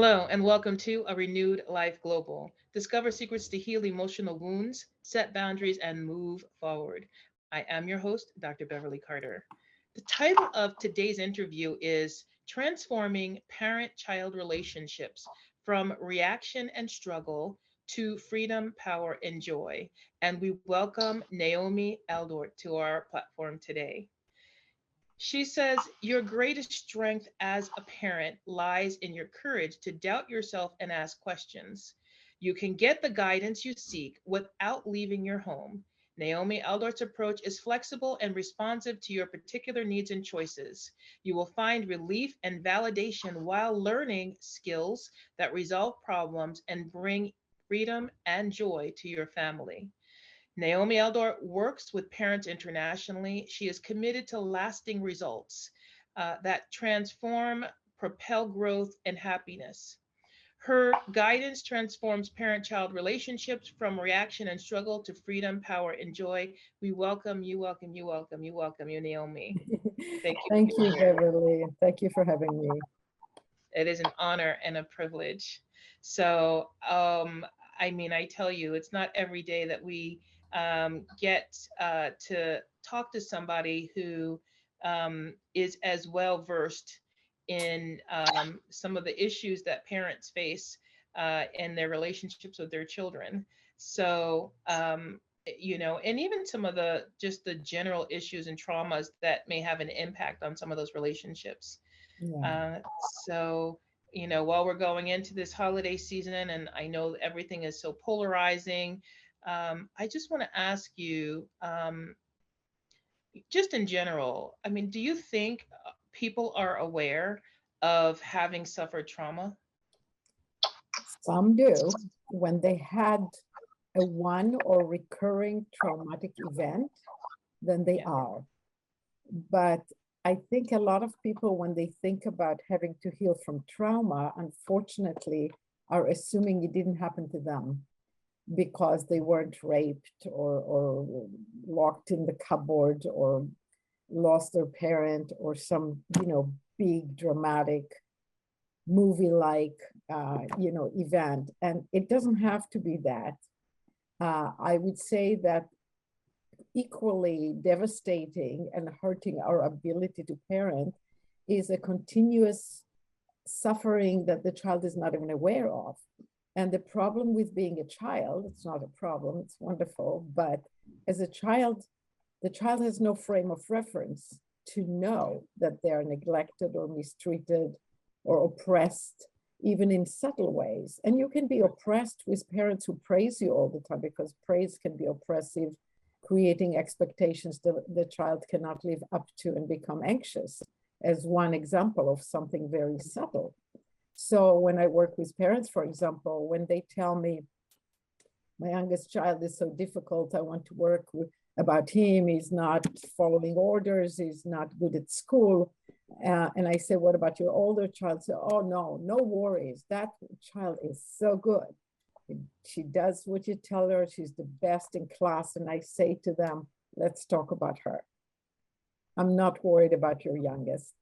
Hello, and welcome to A Renewed Life Global. Discover secrets to heal emotional wounds, set boundaries, and move forward. I am your host, Dr. Beverly Carter. The title of today's interview is Transforming Parent Child Relationships from Reaction and Struggle to Freedom, Power, and Joy. And we welcome Naomi Eldort to our platform today. She says, your greatest strength as a parent lies in your courage to doubt yourself and ask questions. You can get the guidance you seek without leaving your home. Naomi Eldort's approach is flexible and responsive to your particular needs and choices. You will find relief and validation while learning skills that resolve problems and bring freedom and joy to your family. Naomi Eldor works with parents internationally. She is committed to lasting results that transform, propel growth, and happiness. Her guidance transforms parent child relationships from reaction and struggle to freedom, power, and joy. We welcome you, welcome you, welcome you, welcome you, Naomi. Thank you for Thank being you, here. Beverly. Thank you for having me. It is an honor and a privilege. So, I tell you, it's not every day that we get to talk to somebody who is as well versed in some of the issues that parents face in their relationships with their children. So, and even some of the just the general issues and traumas that may have an impact on some of those relationships. Yeah. Uh, so, while we're going into this holiday season, and I know everything is so polarizing, I just want to ask you, just in general, do you think people are aware of having suffered trauma? Some do. When they had a one or recurring traumatic event, then they Yeah. are. But I think a lot of people, when they think about having to heal from trauma, unfortunately, are assuming it didn't happen to them because they weren't raped or locked in the cupboard or lost their parent or some, big dramatic movie-like, event. And it doesn't have to be that. I would say that equally devastating and hurting our ability to parent is a continuous suffering that the child is not even aware of. And the problem with being a child, it's not a problem, it's wonderful, but as a child, the child has no frame of reference to know that they're neglected or mistreated or oppressed, even in subtle ways. And you can be oppressed with parents who praise you all the time, because praise can be oppressive, creating expectations that the child cannot live up to and become anxious, as one example of something very subtle. So when I work with parents, for example, when they tell me, my youngest child is so difficult, I want to work about him, he's not following orders, he's not good at school. And I say, what about your older child? So, oh no, no worries. That child is so good. She does what you tell her. She's the best in class. And I say to them, let's talk about her. I'm not worried about your youngest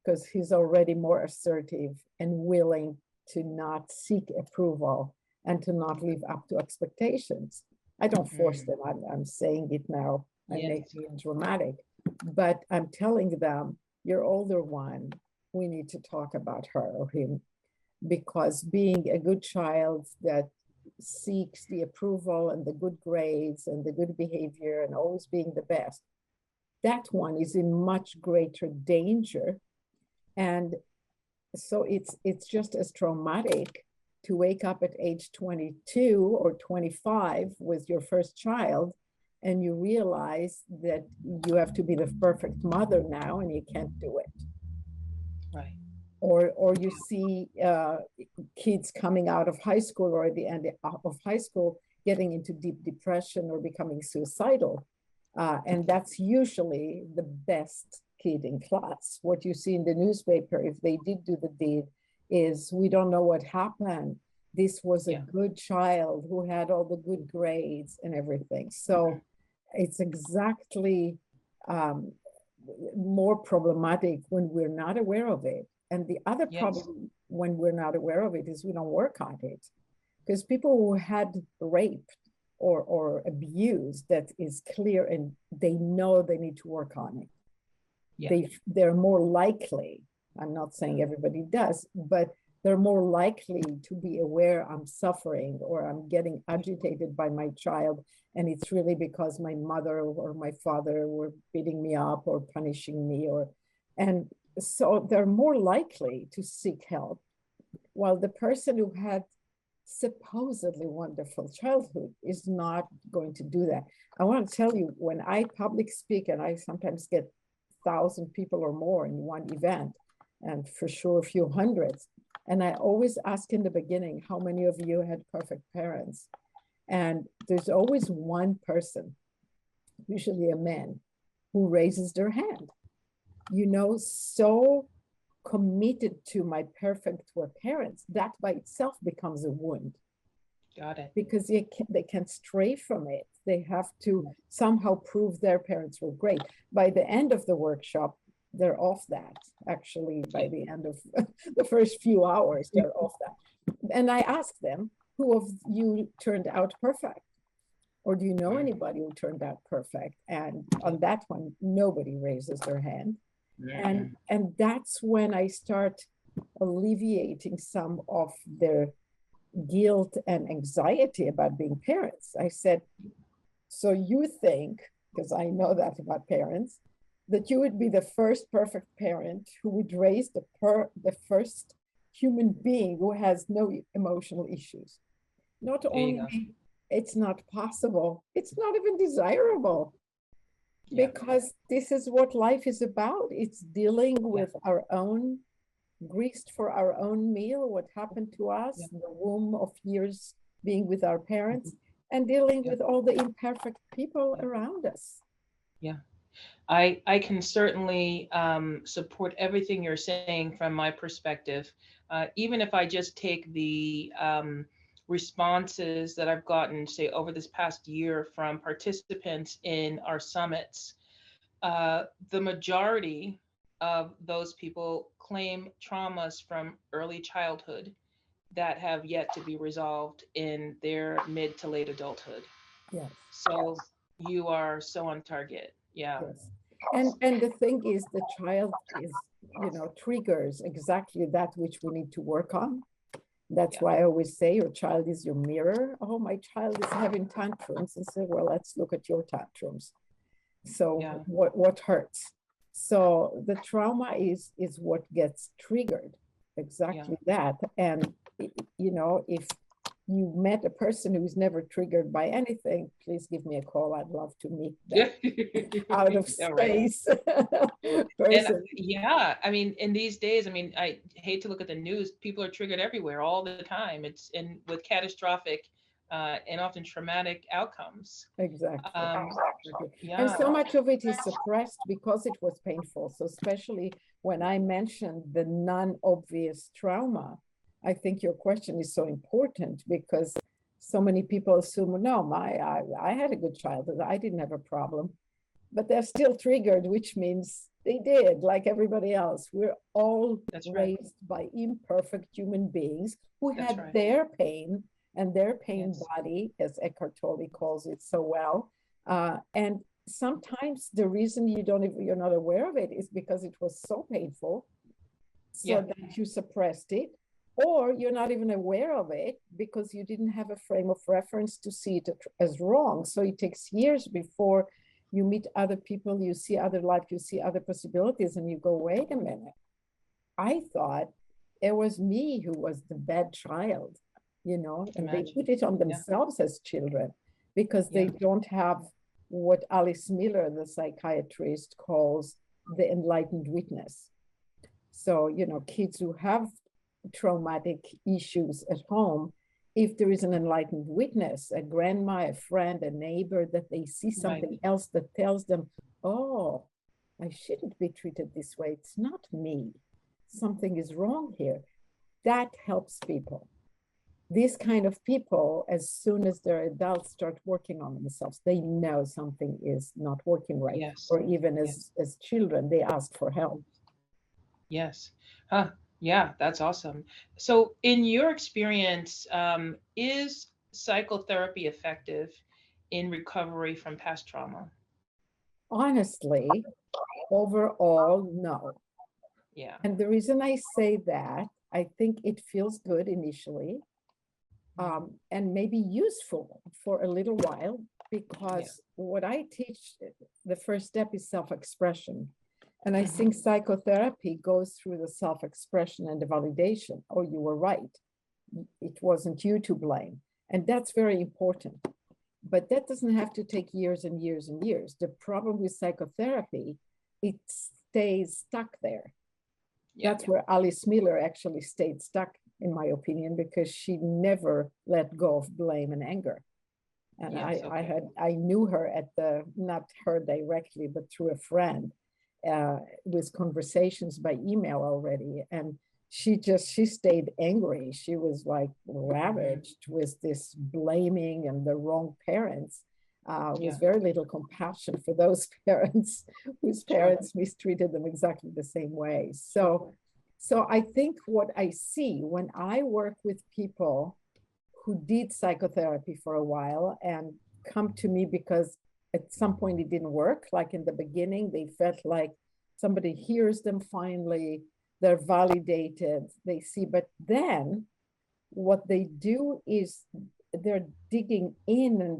because he's already more assertive and willing to not seek approval and to not live up to expectations. I don't force Mm, them. I'm saying it now. I'm yes. making it dramatic, but I'm telling them, your older one, we need to talk about her or him, because being a good child that seeks the approval and the good grades and the good behavior and always being the best, that one is in much greater danger. And so it's just as traumatic to wake up at age 22 or 25 with your first child and you realize that you have to be the perfect mother now and you can't do it. Right. Or you see kids coming out of high school or at the end of high school getting into deep depression or becoming suicidal. And that's usually the best kid in class. What you see in the newspaper, if they did do the deed, is we don't know what happened. This was a Yeah. good child who had all the good grades and everything. So it's exactly um, more problematic when we're not aware of it. And the other Yes. problem when we're not aware of it is we don't work on it. Because people who had raped or abused, that is clear and they know they need to work on it. Yeah. They're more likely, I'm not saying everybody does, but they're more likely to be aware I'm suffering or I'm getting agitated by my child. And it's really because my mother or my father were beating me up or punishing me, and so they're more likely to seek help. While the person who had supposedly wonderful childhood is not going to do that. I want to tell you, when I public speak, and I sometimes get 1,000 people or more in one event, and for sure a few hundreds, and I always ask in the beginning, how many of you had perfect parents? And there's always one person, usually a man, who raises their hand. So committed to my perfect were parents, that by itself becomes a wound. Got it. Because they can't stray from it. They have to somehow prove their parents were great. By the end of the workshop, they're off that. Actually, by the end of the first few hours, they're off that. And I ask them, who of you turned out perfect? Or do you know anybody who turned out perfect? And on that one, nobody raises their hand. And that's when I start alleviating some of their guilt and anxiety about being parents. I said, so you think, because I know that about parents, that you would be the first perfect parent who would raise the first human being who has no emotional issues. Not only it's not possible, it's not even desirable. Because this is what life is about. It's dealing with our own, grist for our own meal, what happened to us, the womb of years being with our parents, and dealing with all the imperfect people around us. Yeah. I can certainly support everything you're saying from my perspective. Even if I just take the responses that I've gotten, say, over this past year from participants in our summits, the majority of those people claim traumas from early childhood that have yet to be resolved in their mid to late adulthood. Yes. So you are so on target. Yeah. Yes. And the thing is, the child is, triggers exactly that which we need to work on. That's why I always say your child is your mirror. Oh, my child is having tantrums. And say, well, let's look at your tantrums. So what hurts? So the trauma is what gets triggered. Exactly that. And if you met a person who's never triggered by anything, please give me a call. I'd love to meet that out of space person. And, I mean, in these days, I mean, I hate to look at the news. People are triggered everywhere all the time. It's with catastrophic and often traumatic outcomes. Exactly. And so much of it is suppressed because it was painful. So especially when I mentioned the non-obvious trauma, I think your question is so important because so many people assume, no, I had a good childhood. I didn't have a problem. But they're still triggered, which means they did, like everybody else. We're all raised by imperfect human beings who had their pain and their pain body, as Eckhart Tolle calls it so well. And sometimes the reason you're not aware of it is because it was so painful, so that you suppressed it, or you're not even aware of it because you didn't have a frame of reference to see it as wrong. So it takes years before you meet other people, you see other life, you see other possibilities, and you go, wait a minute. I thought it was me who was the bad child, and they put it on themselves as children because they don't have what Alice Miller, the psychiatrist, calls the enlightened witness. So, kids who have traumatic issues at home, if there is an enlightened witness, a grandma, a friend, a neighbor, that they see something else that tells them, oh, I shouldn't be treated this way. It's not me. Something is wrong here. That helps people. These kind of people, as soon as they're adults, start working on themselves. They know something is not working right. Or even as children, they ask for help. Yes. Huh. Yeah, that's awesome. So, in your experience, is psychotherapy effective in recovery from past trauma? Honestly, overall, no. Yeah. And the reason I say that, I think it feels good initially, Mhm. and maybe useful for a little while, Yeah. because what I teach, the first step is self-expression. And I Hmm. think psychotherapy goes through the self-expression and the validation. Oh, you were right. It wasn't you to blame. And that's very important. But that doesn't have to take years and years and years. The problem with psychotherapy, it stays stuck there. Yeah. That's where Alice Miller actually stayed stuck, in my opinion, because she never let go of blame and anger. And Yes. Okay. I knew her at the, not her directly, but through a friend, with conversations by email already. And she stayed angry. She was like Hmm. ravaged with this blaming and the wrong parents, Yeah. with very little compassion for those parents whose Sure. parents mistreated them exactly the same way. So I think what I see when I work with people who did psychotherapy for a while and come to me because at some point it didn't work. Like in the beginning, they felt like somebody hears them finally, they're validated, they see. But then what they do is they're digging in and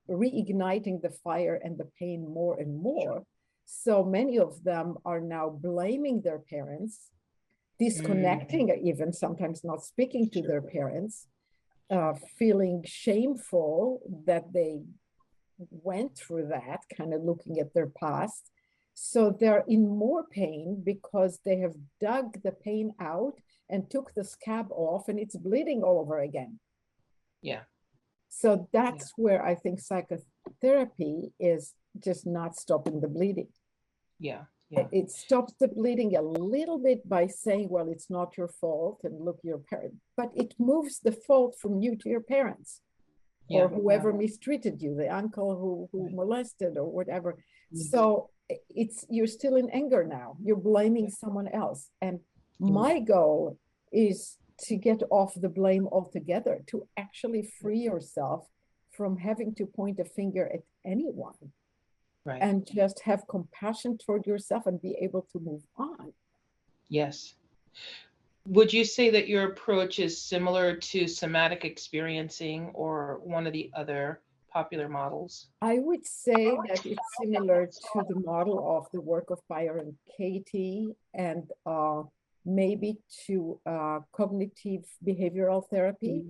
reigniting the fire and the pain more and Sure. more. So many of them are now blaming their parents, Mm. disconnecting, even sometimes not speaking to Sure. their parents, feeling shameful that they went through that, kind of looking at their past. So they're in more pain because they have dug the pain out and took the scab off and it's bleeding all over again. Yeah. So Yeah. that's where I think psychotherapy is just not stopping the bleeding. Yeah. Yeah. It stops the bleeding a little bit by saying, well, it's not your fault and look, your parent, but it moves the fault from you to your parents or Yeah. Yeah. whoever mistreated you, the uncle who Right. molested or whatever. Yes. So it's you're still in anger now. You're blaming Yeah. someone else. And Yeah. my goal is to get off the blame altogether, to actually Yeah. free yourself from having to point a finger at anyone Right. and just have compassion toward yourself and be able to move on. Yes. Would you say that your approach is similar to somatic experiencing or one of the other popular models? I would say that it's similar to the model of the work of Byron Katie and maybe to cognitive behavioral therapy,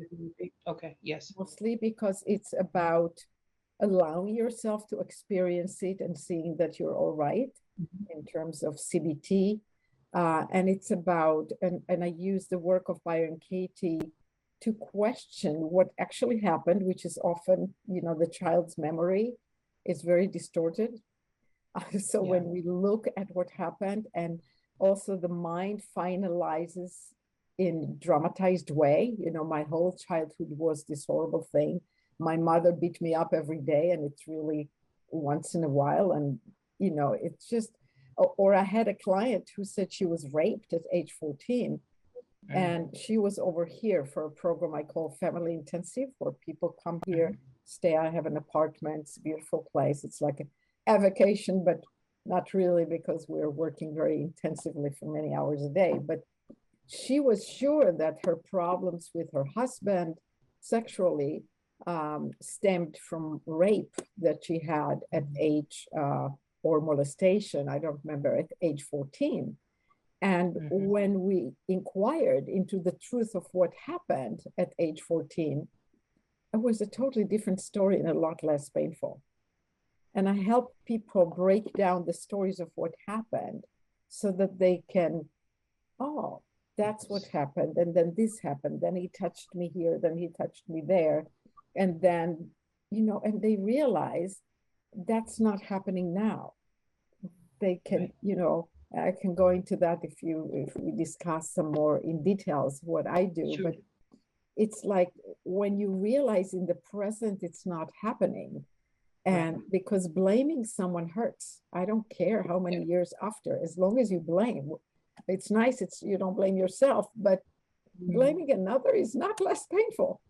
Okay. Yes. mostly because it's about allowing yourself to experience it and seeing that you're all right Mhm. in terms of CBT. And it's about, and I use the work of Byron Katie to question what actually happened, which is often, the child's memory is very distorted. So Yeah. when we look at what happened and also the mind finalizes in dramatized way, my whole childhood was this horrible thing. My mother beat me up every day and it's really once in a while. And, it's just, or I had a client who said she was raped at age 14 Mm. and she was over here for a program I call Family Intensive, where people come here, Mhm. stay. I have an apartment. It's a beautiful place. It's like a vacation, but not really because we're working very intensively for many hours a day. But she was sure that her problems with her husband sexually stemmed from rape that she had at age or molestation. I don't remember, at age 14. And Mhm. when we inquired into the truth of what happened at age 14, it was a totally different story and a lot less painful. And I help people break down the stories of what happened so that they can, oh, that's what Yes. happened. And then this happened. Then he touched me here. Then he touched me there. And then, and they realize that's not happening now. They can, Right. I can go into that if we discuss some more in details what I do, Sure. but it's like when you realize in the present it's not happening, Right. and because blaming someone hurts. I don't care how Yeah. many years after, as long as you blame. it's nice, it's you don't blame yourself, but blaming another is not less painful.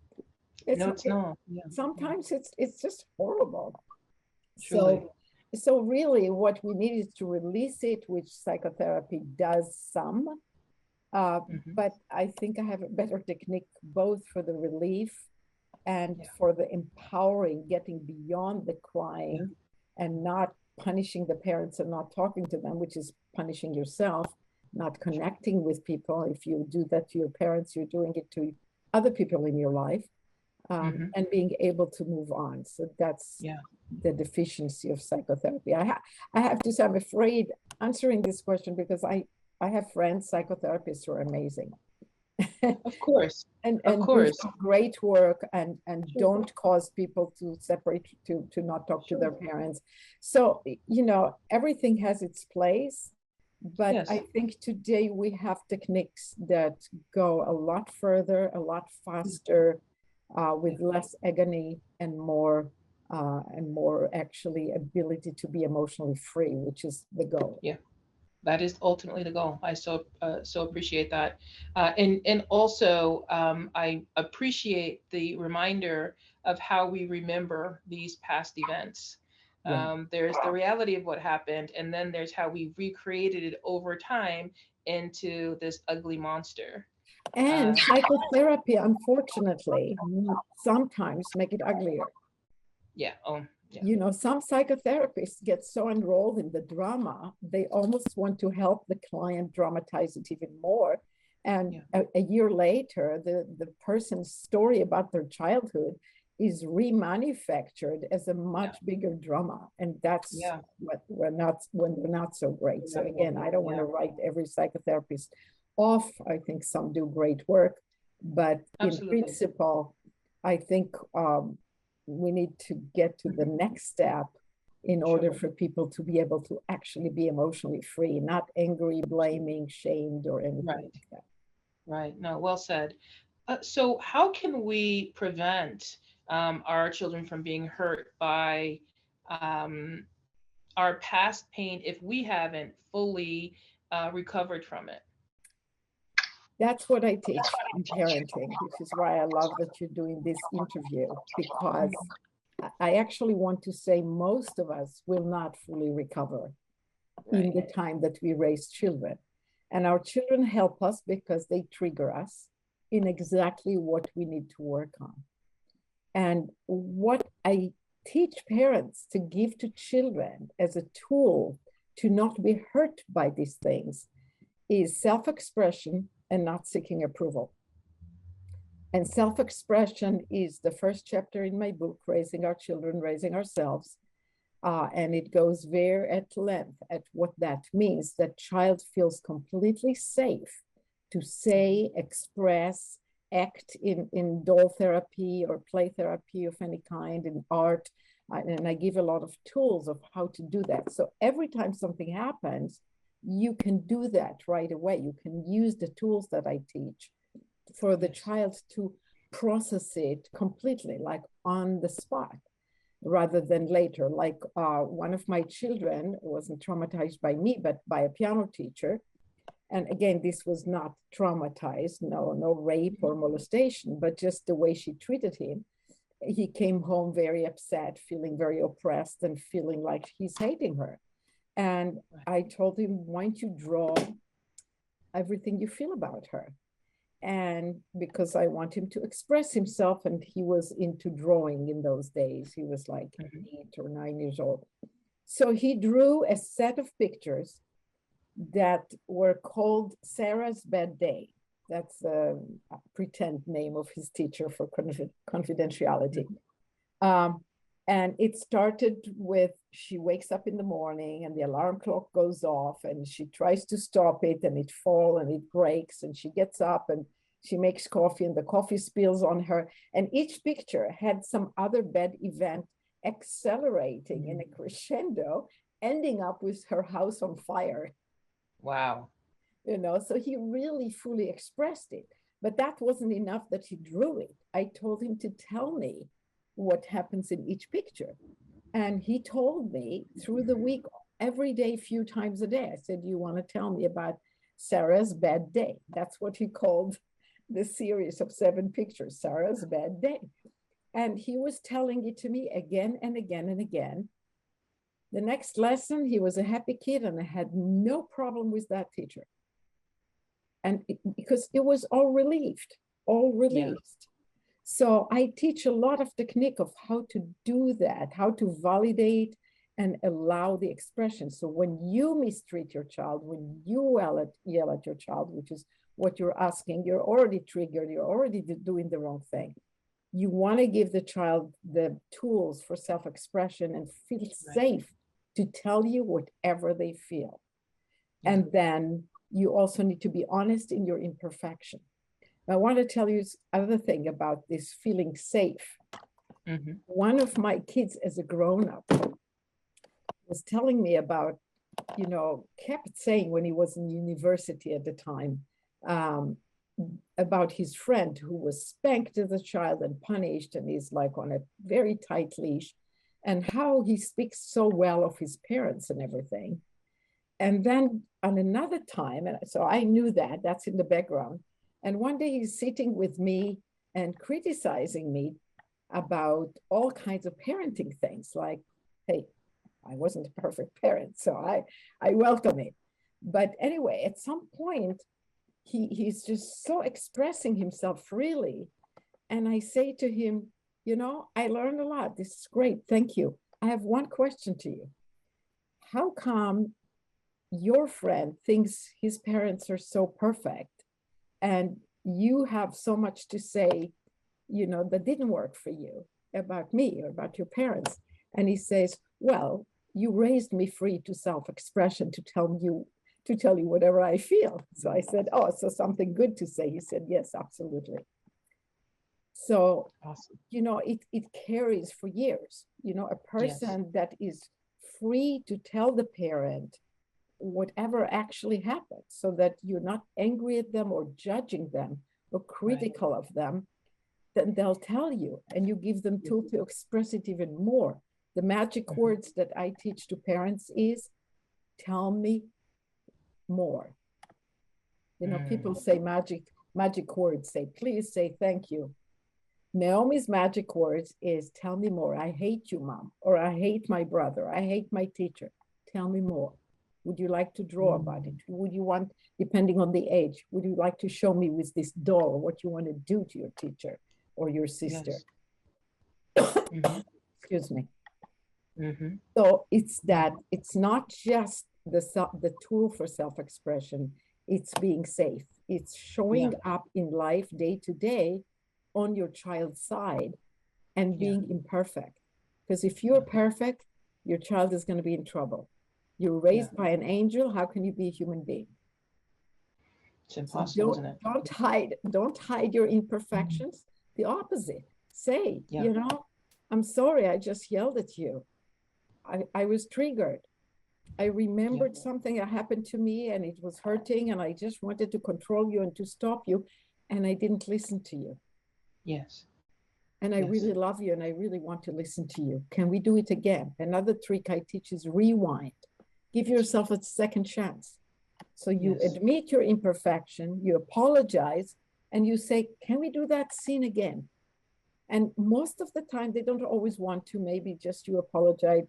No, it's not. Yeah, Sometimes it's just horrible. truly. So really what we need is to release it, which psychotherapy does some. But I think I have a better technique both for the relief and Yeah. for the empowering, getting beyond the crying and not punishing the parents and not talking to them, which is punishing yourself, not connecting with people. If you do that to your parents, you're doing it to other people in your life, and being able to move on. So that's the deficiency of psychotherapy. I have to say, I'm afraid answering this question because I have friends, psychotherapists who are amazing. Of course. and Of do course. some great work and don't cause people to separate, to not talk to their parents. So, you know, everything has its place. But Yes. I think today we have techniques that go a lot further, a lot faster, with less agony and more actually ability to be emotionally free, which is the goal. Yeah. That is ultimately the goal. I so appreciate that, and also I appreciate the reminder of how we remember these past events. Yeah. There's the reality of what happened, and then there's how we recreated it over time into this ugly monster. And psychotherapy, unfortunately, sometimes make it uglier. Yeah. Oh, yeah. You know, some psychotherapists get so enrolled in the drama, they almost want to help the client dramatize it even more. And a year later, the person's story about their childhood is remanufactured as a much bigger drama. And that's what when they're not so great. So again, I don't want to write every psychotherapist off. I think some do great work, but in principle, I think we need to get to the next step in order for people to be able to actually be emotionally free, not angry, blaming, shamed, or anything like that. Right. No, well said. So how can we prevent our children from being hurt by um, our past pain if we haven't fully recovered from it? That's what I teach in parenting, which is why I love that you're doing this interview, because I actually want to say most of us will not fully recover in the time that we raise children. And our children help us because they trigger us in exactly what we need to work on. And what I teach parents to give to children as a tool to not be hurt by these things is self-expression and not seeking approval. And self-expression is the first chapter in my book, Raising Our Children, Raising Ourselves. And it goes very at length at what that means, that child feels completely safe to say, express, act in doll therapy or play therapy of any kind, in art. And I give a lot of tools of how to do that. So every time something happens, you can do that right away. You can use the tools that I teach for the child to process it completely, like on the spot, rather than later. Like one of my children wasn't traumatized by me, but by a piano teacher. And again, this was not traumatized, no rape or molestation, but just the way she treated him. He came home very upset, feeling very oppressed and feeling like he's hating her. And I told him, why don't you draw everything you feel about her? And because I want him to express himself, and he was into drawing in those days. He was like 8 or 9 years old. So he drew a set of pictures that were called Sarah's Bad Day. That's a pretend name of his teacher for confidentiality. And it started with, she wakes up in the morning and the alarm clock goes off and she tries to stop it and it falls and it breaks, and she gets up and she makes coffee and the coffee spills on her. And each picture had some other bad event accelerating in a crescendo, ending up with her house on fire. Wow. You know, so he really fully expressed it. But that wasn't enough that he drew it. I told him to tell me what happens in each picture. And he told me through the week, every day, few times a day. I said, you want to tell me about Sarah's Bad Day. That's what he called the series of 7 pictures, Sarah's Bad Day. And he was telling it to me again and again and again. The next lesson, he was a happy kid, and I had no problem with that teacher. And because it was all relieved, all released. So I teach a lot of technique of how to do that, how to validate and allow the expression. So when you mistreat your child, when you yell at your child, which is what you're asking, you're already triggered, you're already doing the wrong thing. You want to give the child the tools for self-expression and feel safe to tell you whatever they feel. And then you also need to be honest in your imperfection. I want to tell you another thing about this feeling safe. One of my kids as a grown-up was telling me about, kept saying when he was in university at the time, about his friend who was spanked as a child and punished, and he's like on a very tight leash, and how he speaks so well of his parents and everything. And then on another time, and so I knew that's in the background. And one day he's sitting with me and criticizing me about all kinds of parenting things, like, hey, I wasn't a perfect parent, so I welcome it. But anyway, at some point, he's just so expressing himself freely. And I say to him, I learned a lot. This is great. Thank you. I have one question to you. How come your friend thinks his parents are so perfect and you have so much to say, that didn't work for you about me or about your parents? And he says, well, you raised me free to self-expression, to tell you whatever I feel. So I said, oh, so something good to say. He said, yes, absolutely. So, awesome. It carries for years, a person that is free to tell the parent whatever actually happened, so that you're not angry at them or judging them or critical of them, then they'll tell you, and you give them tools to express it even more. The magic words that I teach to parents is, tell me more. People say magic words, say, please, say thank you. Naomi's magic words is, tell me more. I hate you, Mom, or I hate my brother. I hate my teacher. Tell me more. Would you like to draw about it? Would you want, depending on the age, would you like to show me with this doll what you want to do to your teacher or your sister? Excuse me. So it's not just the tool for self-expression, it's being safe. It's showing up in life day to day on your child's side and being imperfect. Because if you're perfect, your child is going to be in trouble. You're raised by an angel. How can you be a human being? It's impossible, isn't it? Don't hide your imperfections. The opposite. Say, I'm sorry, I just yelled at you. I was triggered. I remembered something that happened to me and it was hurting, and I just wanted to control you and to stop you, and I didn't listen to you. Yes. And I really love you and I really want to listen to you. Can we do it again? Another trick I teach is rewind. Give yourself a second chance. So you admit your imperfection, you apologize, and you say, can we do that scene again? And most of the time, they don't always want to. Maybe just you apologize,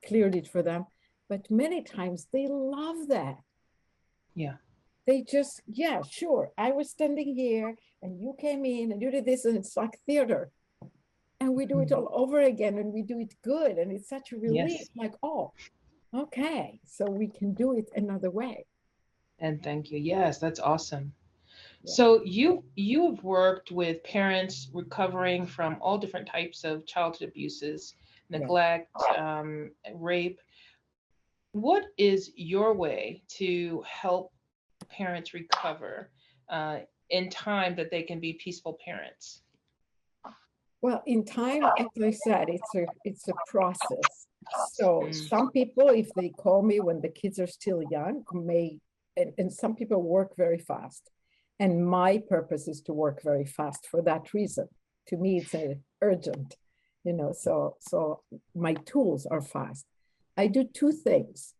cleared it for them. But many times they love that. Yeah. They just, sure. I was standing here and you came in and you did this, and it's like theater. And we do it all over again, and we do it good. And it's such a relief, like, oh, okay, so we can do it another way. And thank you. Yes, that's awesome. Yeah. So you've worked with parents recovering from all different types of childhood abuses, neglect, rape. What is your way to help parents recover in time that they can be peaceful parents? Well, in time, as I said, it's a process. So some people, if they call me when the kids are still young, and some people work very fast. And my purpose is to work very fast for that reason. To me, it's urgent, so my tools are fast. I do two things.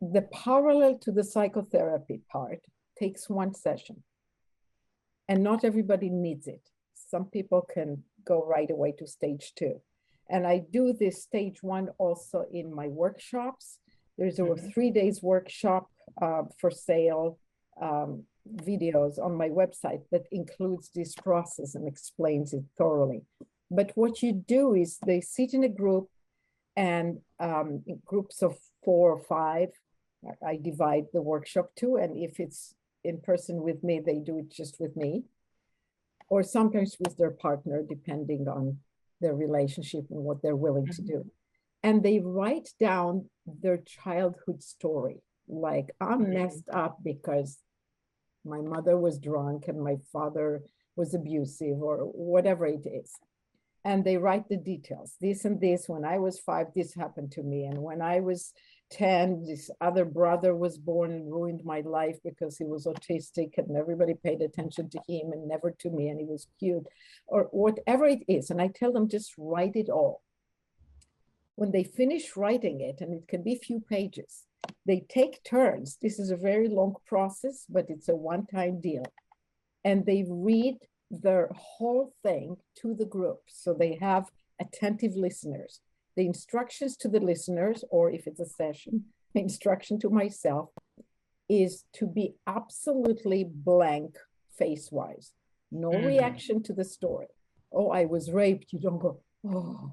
the parallel to the psychotherapy part takes one session, and not everybody needs it. Some people can go right away to stage 2. And I do this stage 1 also in my workshops. There's a 3 days workshop for sale, videos on my website that includes this process and explains it thoroughly. But what you do is they sit in a group, and in groups of 4 or 5, I divide the workshop to, and if it's in person with me, they do it just with me, or sometimes with their partner, depending on their relationship and what they're willing to do. And they write down their childhood story. Like, I'm messed up because my mother was drunk and my father was abusive, or whatever it is. And they write the details. This and this, when I was 5, this happened to me. And when I was 10, this other brother was born and ruined my life because he was autistic and everybody paid attention to him and never to me, and he was cute, or whatever it is. And I tell them, just write it all. When they finish writing it, and it can be a few pages, they take turns. This is a very long process, but it's a one-time deal. And they read their whole thing to the group. So they have attentive listeners. The instructions to the listeners, or if it's a session, the instruction to myself is to be absolutely blank face-wise. No reaction to the story. Oh, I was raped. You don't go, oh,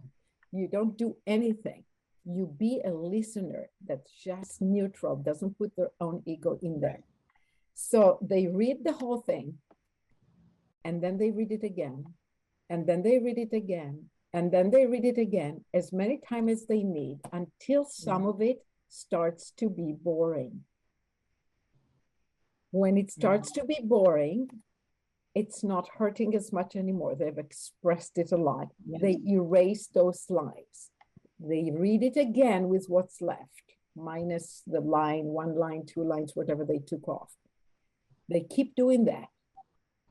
you don't do anything. You be a listener that's just neutral, doesn't put their own ego in there. So they read the whole thing, and then they read it again, and then they read it again, and then they read it again as many times as they need, until some of it starts to be boring. When it starts to be boring, it's not hurting as much anymore. They've expressed it a lot. They erase those lines. They read it again with what's left, minus the line, 1 line, 2 lines, whatever they took off. They keep doing that.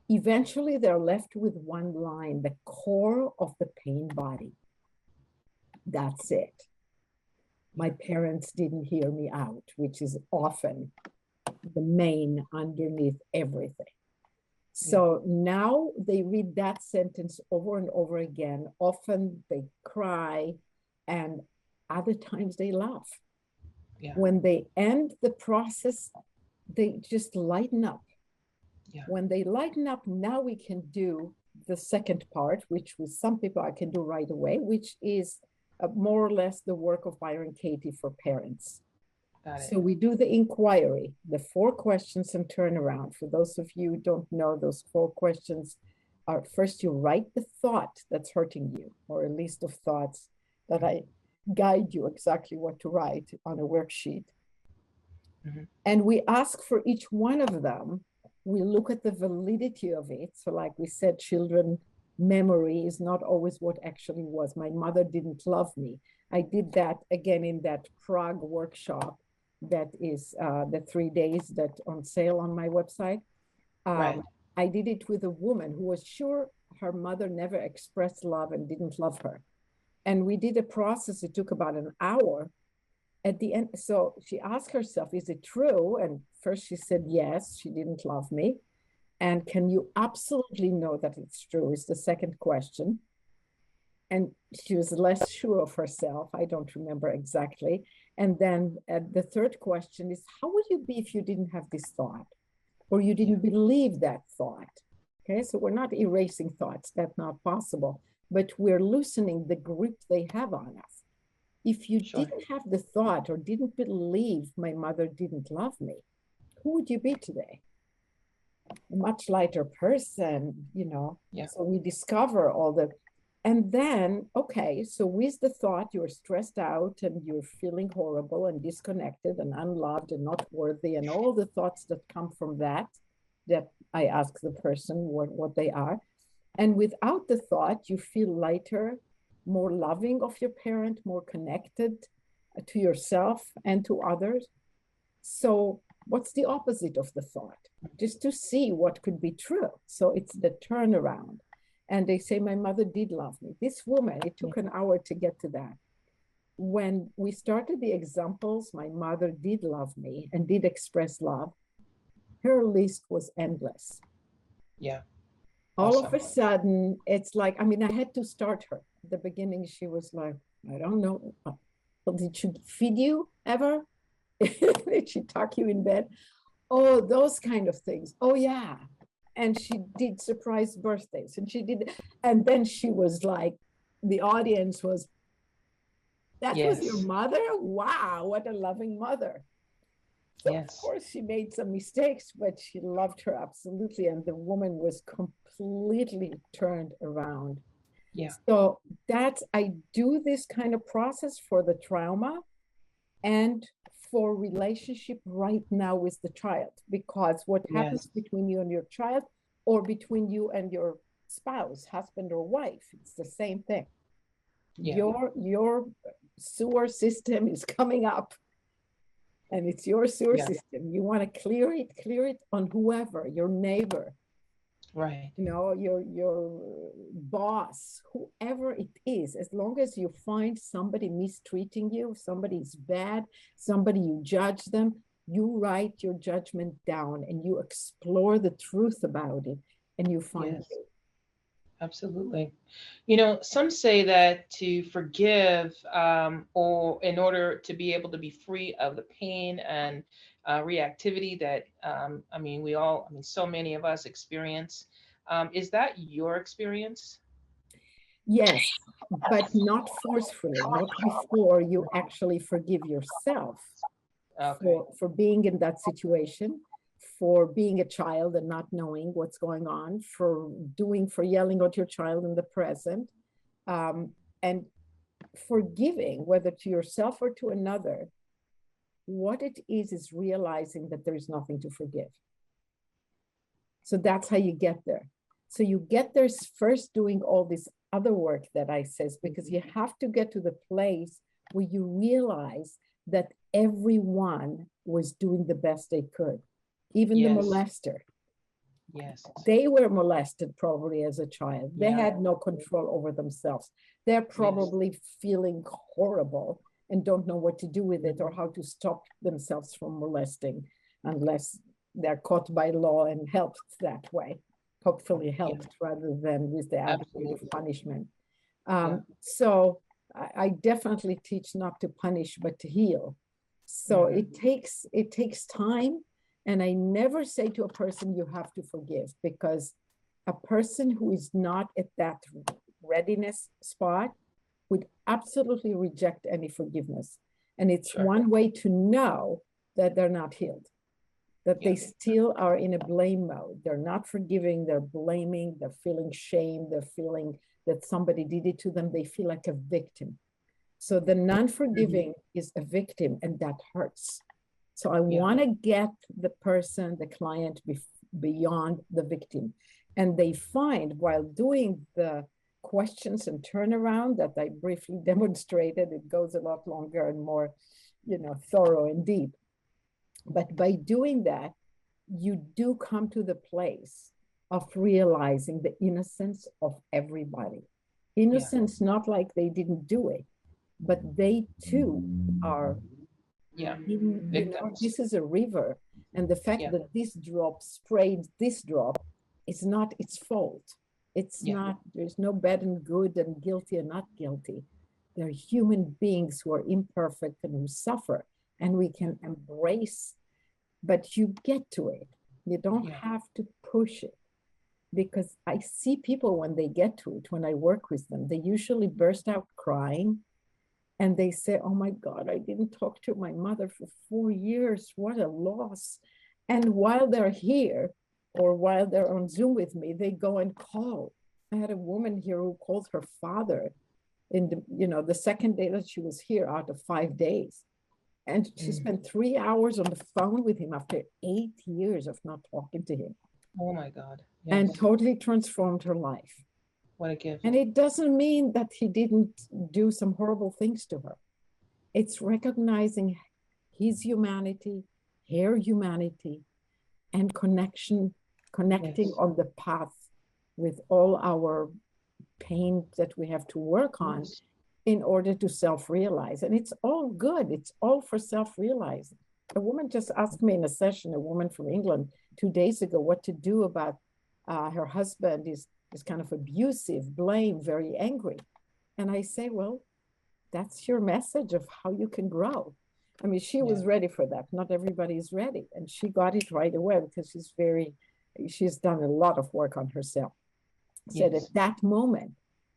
Eventually, they're left with 1 line, the core of the pain body. That's it. My parents didn't hear me out, which is often the main underneath everything. So now they read that sentence over and over again. Often they cry, and other times they laugh. When they end the process, they just lighten up. When they lighten up, now we can do the second part, which with some people I can do right away, which is more or less the work of Byron Katie for parents. So we do the inquiry, the 4 questions and turnaround. For those of you who don't know, those 4 questions are: first, you write the thought that's hurting you, or a list of thoughts that I guide you exactly what to write on a worksheet. And we ask for each one of them. We look at the validity of it. So like we said, children memory is not always what actually was. My mother didn't love me. I did that again in that Prague workshop that is the 3 days that on sale on my website. I did it with a woman who was sure her mother never expressed love and didn't love her. And we did a process. It took about an hour. At the end, so she asked herself, is it true? And first she said, yes, she didn't love me. And can you absolutely know that it's true is the second question. And she was less sure of herself. I don't remember exactly. And then the third question is, how would you be if you didn't have this thought, or you didn't believe that thought? Okay, so we're not erasing thoughts. That's not possible. But we're loosening the grip they have on us. If you didn't have the thought or didn't believe my mother didn't love me, who would you be today? A much lighter person, you know. So we discover all the, and then, okay, so with the thought you're stressed out and you're feeling horrible and disconnected and unloved and not worthy, and all the thoughts that come from that I ask the person what they are. And without the thought, you feel lighter, more loving of your parent, more connected to yourself and to others. So what's the opposite of the thought? Just to see what could be true. So it's the turnaround. And they say, my mother did love me. This woman, it took an hour to get to that. when we started the examples, my mother did love me and did express love. Her list was endless. Yeah. All Awesome. of a sudden, it's like, I mean, I had to start her. At the beginning, she was like, I don't know. Well, did she feed you ever? Did she tuck you in bed? Oh, those kind of things. Oh, yeah. And she did surprise birthdays. And she did. And then she was like, the audience was, that was your Yes. mother? Wow, what a loving mother. So, of Yes. course, she made some mistakes, but she loved her absolutely. And the woman was completely turned around. Yeah. So, I do this kind of process for the trauma and for relationship right now with the child, because what happens Yes. between you and your child, or between you and your spouse, husband or wife, it's the same thing. Yeah. Your sewer system is coming up, and it's your sewer Yeah. system. You want to clear it on whoever, your neighbor, Right. your boss, whoever it is. As long as you find somebody mistreating you, somebody's bad, somebody you judge them, you write your judgment down and you explore the truth about it, and you find Yes. it. Absolutely. Some say that to forgive, or in order to be able to be free of the pain and reactivity that, so many of us experience. Is that your experience? Yes, but not forcefully, not before you actually forgive yourself Okay. for being in that situation, for being a child and not knowing what's going on, for yelling at your child in the present, and forgiving, whether to yourself or to another. What it is realizing that there is nothing to forgive. So that's how you get there. So you get there first doing all this other work that I says, because you have to get to the place where you realize that everyone was doing the best they could, even the Yes. molester. Yes. They were molested probably as a child. They Yeah. had no control over themselves. They're probably feeling horrible and don't know what to do with it or how to stop themselves from molesting, unless they're caught by law and helped that way. Hopefully helped, rather than with the attitude of punishment. So I definitely teach not to punish, but to heal. So it takes time. And I never say to a person, you have to forgive, because a person who is not at that readiness spot would absolutely reject any forgiveness. And it's Sure. one way to know that they're not healed, that they still are in a blame mode. They're not forgiving, they're blaming, they're feeling shame, they're feeling that somebody did it to them. They feel like a victim. So the non-forgiving is a victim, and that hurts. So I want to get the person, the client, beyond the victim. And they find, while doing the questions and turnaround that I briefly demonstrated, it goes a lot longer and more, thorough and deep. But by doing that, you do come to the place of realizing the innocence of everybody. Innocence, not like they didn't do it, but they too are Victims. this is a river, and the fact that this drop sprayed this drop is not its fault. It's not, there's no bad and good and guilty and not guilty. They're human beings who are imperfect and who suffer, and we can embrace, but you get to it. You don't have to push it, because I see people when they get to it, when I work with them, they usually burst out crying. And they say, oh my God, I didn't talk to my mother for 4 years. What a loss. And while they're here, or while they're on Zoom with me, they go and call. I had a woman here who called her father in the second day that she was here out of 5 days. And she spent 3 hours on the phone with him after 8 years of not talking to him. Oh my God. Yes. And totally transformed her life. What a gift. And it doesn't mean that he didn't do some horrible things to her. It's recognizing his humanity, her humanity, and connecting on the path with all our pain that we have to work on, in order to self-realize. And it's all good. It's all for self-realizing. A woman just asked me in a session, a woman from England 2 days ago, what to do about her husband is kind of abusive, blame, very angry. And I say, well, that's your message of how you can grow. I mean, she was ready for that. Not everybody is ready. And she got it right away because she's done a lot of work on herself. Said at that moment,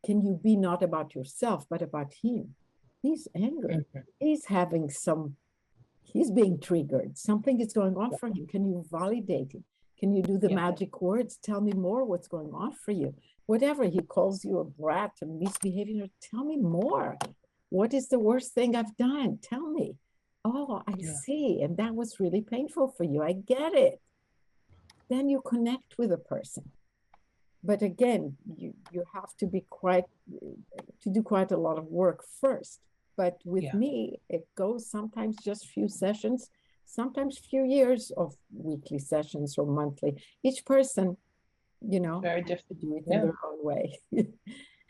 can you be not about yourself, but about him? He's angry. He's having he's being triggered. Something is going on for him. Can you validate it? Can you do the magic words? Tell me more what's going on for you. Whatever, he calls you a brat and misbehaving, tell me more. What is the worst thing I've done? Tell me. Oh, I see. And that was really painful for you. I get it. Then you connect with a person. But again, you have to be to do quite a lot of work first. But with me, it goes sometimes just few sessions, sometimes few years of weekly sessions or monthly. Each person, very different, to do it in their own way.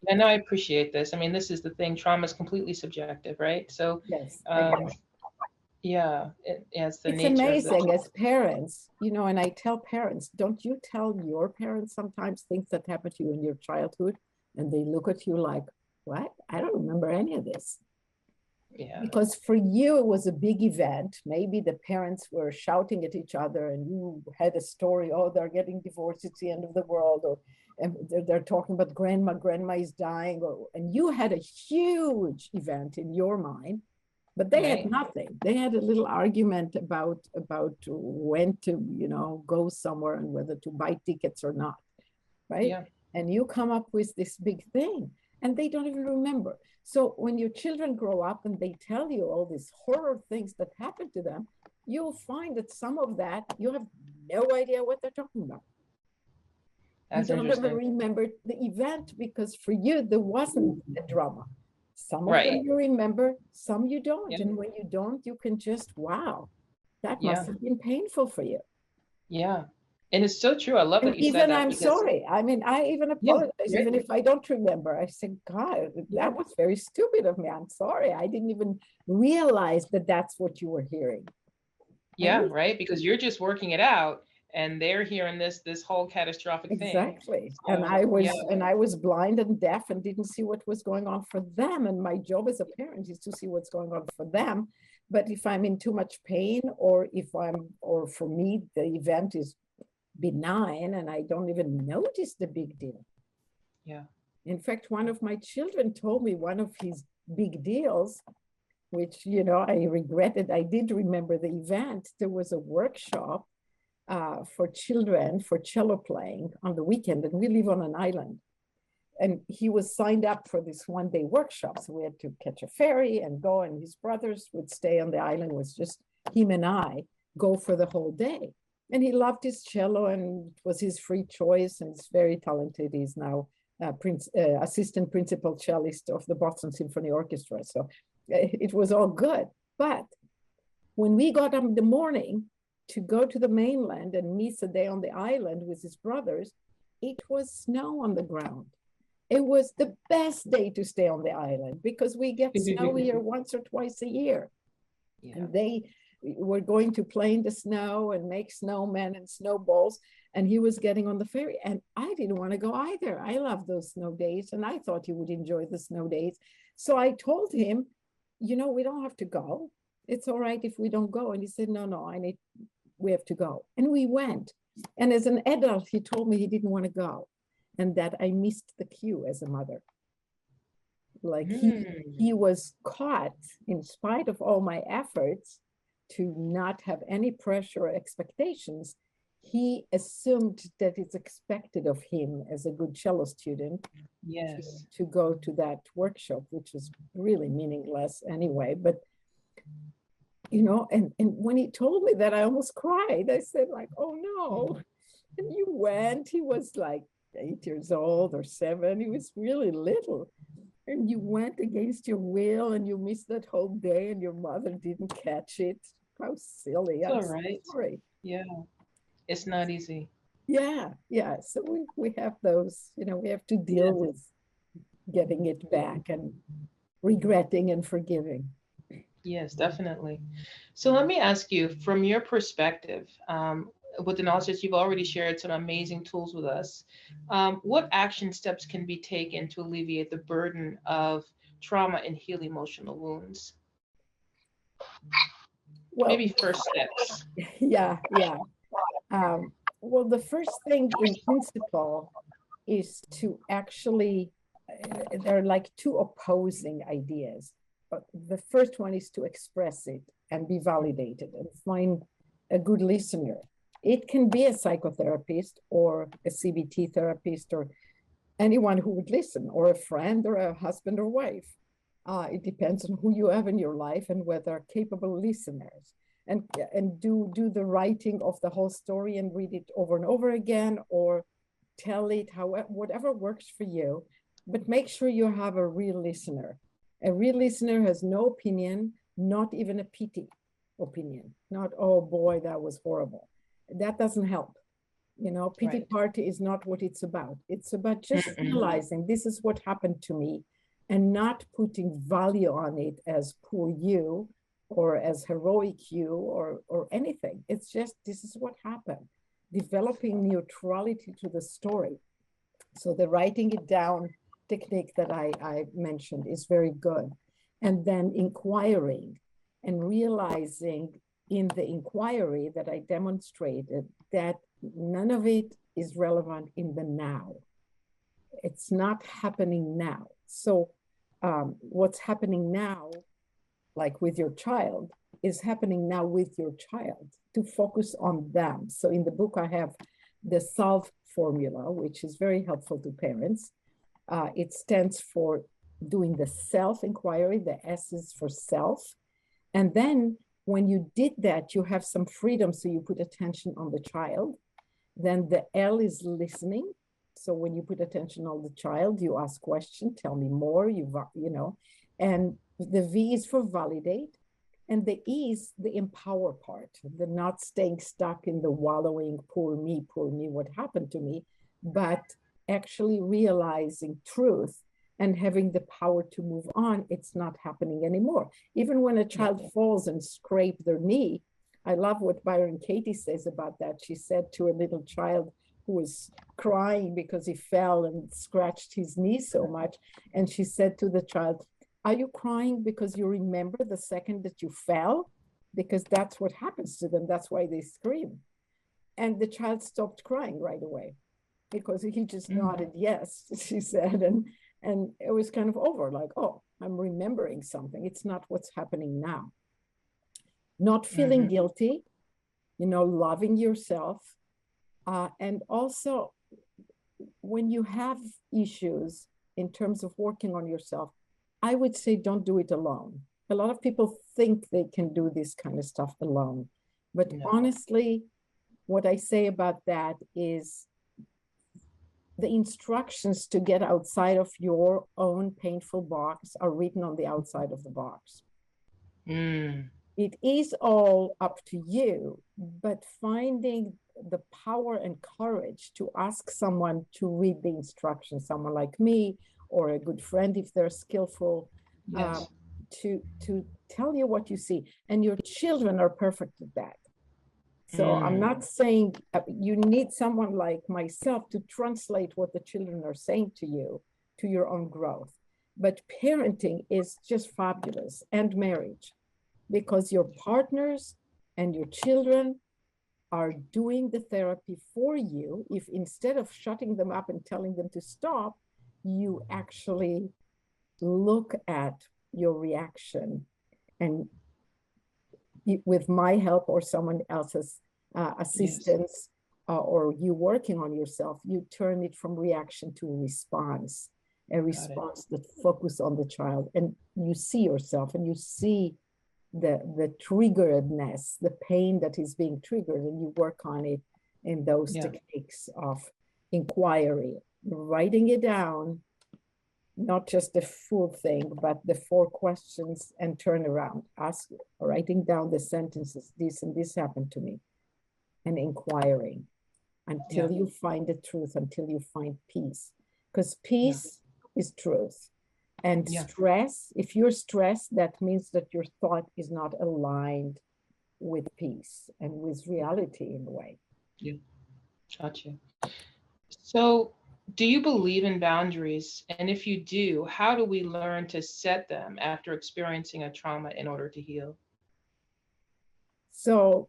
And I appreciate this. I mean, this is the thing. Trauma is completely subjective, right? So, yes, it's the it's nature amazing of as parents, and I tell parents, don't you tell your parents sometimes things that happened to you in your childhood, and they look at you like, what? I don't remember any of this. Yeah. Because for you, it was a big event. Maybe the parents were shouting at each other and you had a story, oh, they're getting divorced, it's the end of the world, or they're talking about grandma is dying, and you had a huge event in your mind, but they had nothing. They had a little argument about when to, go somewhere and whether to buy tickets or not, right? Yeah. And you come up with this big thing and they don't even remember. So when your children grow up and they tell you all these horror things that happened to them, you'll find that some of that, you have no idea what they're talking about. That's you don't even remember the event because for you, there wasn't a drama. Some of them you remember, some you don't. And when you don't, you can just, wow, that must have been painful for you. Yeah. And it's so true. I love that you said that. I'm sorry. I mean, I even apologize, even if I don't remember. I say, God, that was very stupid of me. I'm sorry. I didn't even realize that that's what you were hearing. Yeah, right. Because you're just working it out and they're hearing this whole catastrophic thing. Exactly. So, and I was blind and deaf and didn't see what was going on for them. And my job as a parent is to see what's going on for them. But if I'm in too much pain, or for me, the event is benign and I don't even notice the big deal. Yeah. In fact, one of my children told me one of his big deals, which, I regretted. I did remember the event. There was a workshop for children for cello playing on the weekend, and we live on an island. And he was signed up for this one-day workshop. So we had to catch a ferry and go, and his brothers would stay on the island. It was just him and I go for the whole day. And he loved his cello and it was his free choice, and he's very talented. He's now assistant principal cellist of the Boston Symphony Orchestra. So it was all good. But when we got up in the morning to go to the mainland and miss a day on the island with his brothers, it was snow on the ground. It was the best day to stay on the island because we get snow here once or twice a year. Yeah. And they were going to play in the snow and make snowmen and snowballs. And he was getting on the ferry. And I didn't want to go either. I love those snow days. And I thought he would enjoy the snow days. So I told him, we don't have to go. It's all right if we don't go. And he said, no, we have to go. And we went. And as an adult, he told me he didn't want to go and that I missed the cue as a mother. Like he was caught, in spite of all my efforts to not have any pressure or expectations, he assumed that it's expected of him as a good cello student to go to that workshop, which was really meaningless anyway. But and when he told me that, I almost cried. I said, like, oh no. And you went, he was like 8 years old or 7. He was really little. And you went against your will and you missed that whole day and your mother didn't catch it. How silly. It's all right. Sorry. Yeah. It's not easy. Yeah. So we have those, we have to deal with getting it back and regretting and forgiving. Yes, definitely. So let me ask you, from your perspective, with the knowledge that you've already shared some amazing tools with us, what action steps can be taken to alleviate the burden of trauma and heal emotional wounds? Well, Maybe first steps. yeah. Well, the first thing in principle is to actually, there are like two opposing ideas. But the first one is to express it and be validated and find a good listener. It can be a psychotherapist or a CBT therapist or anyone who would listen, or a friend or a husband or wife. It depends on who you have in your life and whether capable listeners. And do the writing of the whole story and read it over and over again, or tell it however, whatever works for you, but make sure you have a real listener. A real listener has no opinion, not even a pity opinion. Not, oh boy, that was horrible. That doesn't help. Pity Right. party is not what it's about. It's about just Mm-mm. realizing this is what happened to me and not putting value on it as poor you or as heroic you or anything. It's just, this is what happened. Developing neutrality to the story. So the writing it down technique that I mentioned is very good. And then inquiring and realizing in the inquiry that I demonstrated that none of it is relevant in the now. It's not happening now. So what's happening now, like with your child, is happening now with your child, to focus on them. So in the book, I have the SOLVE formula, which is very helpful to parents. It stands for doing the self-inquiry. The S is for self. And then when you did that, you have some freedom. So you put attention on the child. Then the L is listening. So when you put attention on the child, you ask question, tell me more, and the V is for validate. And the E is the empower part, the not staying stuck in the wallowing, poor me, what happened to me, but actually realizing truth and having the power to move on. It's not happening anymore. Even when a child falls and scrape their knee, I love what Byron Katie says about that. She said to a little child who was crying because he fell and scratched his knee so much. And she said to the child, are you crying because you remember the second that you fell? Because that's what happens to them. That's why they scream. And the child stopped crying right away because he just nodded yes, she said. And it was kind of over, like, oh, I'm remembering something. It's not what's happening now. Not feeling guilty, loving yourself. And also, when you have issues in terms of working on yourself, I would say don't do it alone. A lot of people think they can do this kind of stuff alone. But honestly, what I say about that is the instructions to get outside of your own painful box are written on the outside of the box. It is all up to you, but finding the power and courage to ask someone to read the instructions, someone like me or a good friend if they're skillful, to tell you what you see. And your children are perfect at that. So I'm not saying you need someone like myself to translate what the children are saying to you, to your own growth. But parenting is just fabulous, and marriage, because your partners and your children are doing the therapy for you. If instead of shutting them up and telling them to stop, you actually look at your reaction, and with my help or someone else's assistance, or you working on yourself, you turn it from reaction to a response that focus on the child, and you see yourself and you see the triggeredness, the pain that is being triggered, and you work on it in those techniques of inquiry, writing it down, not just the full thing, but the 4 questions and turn around, writing down the sentences, this and this happened to me, and inquiring until you find the truth, until you find peace, because peace is truth. And Yeah. stress, if you're stressed, that means that your thought is not aligned with peace and with reality in a way. Yeah. Gotcha. So, do you believe in boundaries? And if you do, how do we learn to set them after experiencing a trauma in order to heal? So,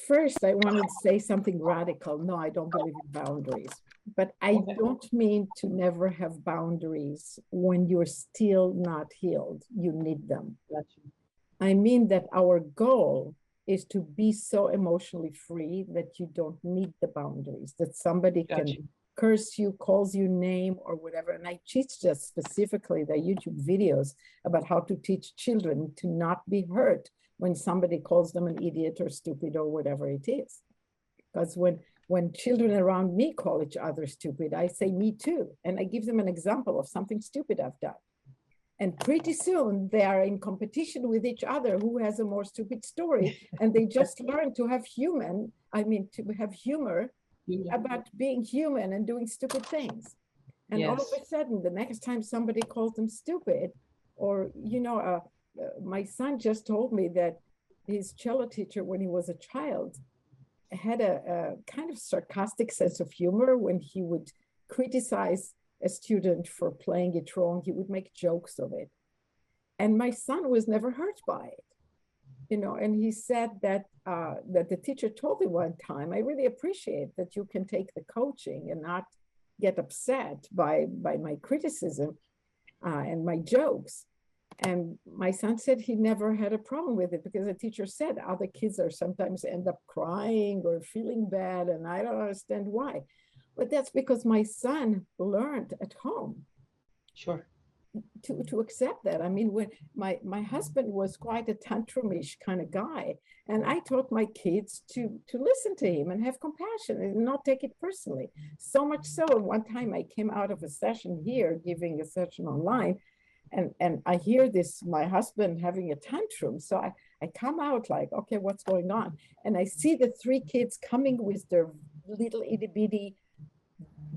first, I want to say something radical. No, I don't believe in boundaries, but I Okay. don't mean to never have boundaries when you're still not healed. You need them. Gotcha. I mean that our goal is to be so emotionally free that you don't need the boundaries, that somebody can Gotcha. curse you, calls you name or whatever. And I teach just specifically the YouTube videos about how to teach children to not be hurt when somebody calls them an idiot or stupid or whatever it is. Because when children around me call each other stupid, I say me too. And I give them an example of something stupid I've done. And pretty soon they are in competition with each other who has a more stupid story. And they just learn to have to have humor Yeah. about being human and doing stupid things. And all of Yes. a sudden, the next time somebody calls them stupid, or, my son just told me that his cello teacher, when he was a child, had a kind of sarcastic sense of humor when he would criticize a student for playing it wrong. He would make jokes of it. And my son was never hurt by it. And he said that the teacher told him one time, I really appreciate that you can take the coaching and not get upset by my criticism and my jokes. And my son said he never had a problem with it because the teacher said other kids are sometimes end up crying or feeling bad, and I don't understand why. But that's because my son learned at home Sure. to accept that. I mean, when my husband was quite a tantrumish kind of guy, and I taught my kids to listen to him and have compassion and not take it personally. So much so, one time I came out of a session here, giving a session online, and I hear this, my husband having a tantrum. So I come out like, okay, what's going on? And I see the three kids coming with their little itty bitty,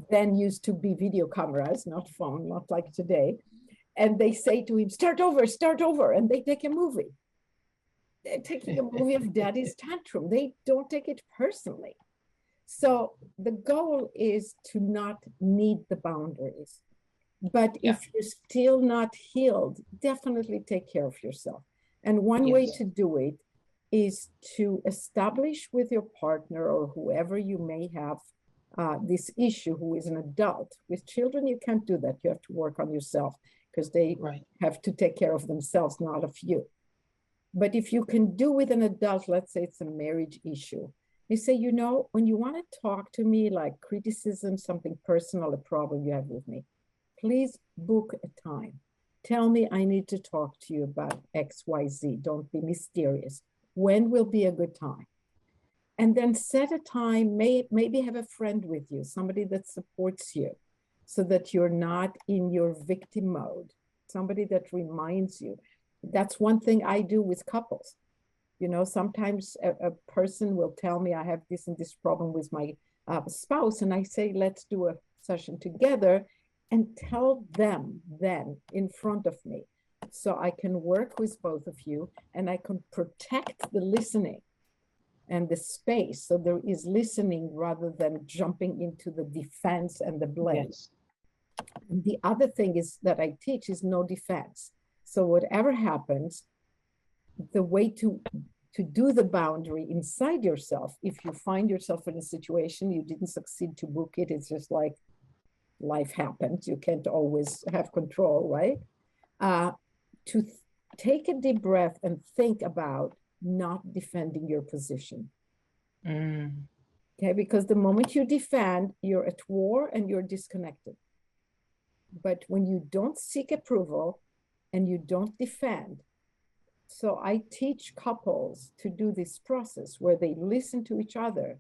then used to be video cameras, not phone, not like today. And they say to him, start over. And they take a movie. They're taking a movie of daddy's tantrum. They don't take it personally. So the goal is to not need the boundaries. But Yeah. if you're still not healed, definitely take care of yourself. And one way Yes. to do it is to establish with your partner or whoever you may have this issue, who is an adult. With children, you can't do that. You have to work on yourself because they Right. have to take care of themselves, not of you. But if you can do with an adult, let's say it's a marriage issue, you say, when you want to talk to me like criticism, something personal, a problem you have with me, please book a time. Tell me I need to talk to you about XYZ. Don't be mysterious. When will be a good time? And then set a time, maybe have a friend with you, somebody that supports you so that you're not in your victim mode, somebody that reminds you. That's one thing I do with couples. Sometimes a person will tell me I have this and this problem with my spouse, and I say, let's do a session together and tell them then in front of me. So I can work with both of you and I can protect the listening and the space. So there is listening rather than jumping into the defense and the blame. Yes. And the other thing is that I teach is no defense. So whatever happens, the way to do the boundary inside yourself, if you find yourself in a situation you didn't succeed to book it, it's just like life happens. You can't always have control, right? To take a deep breath and think about not defending your position. Mm. Okay, because the moment you defend, you're at war and you're disconnected. But when you don't seek approval and you don't defend, so I teach couples to do this process where they listen to each other,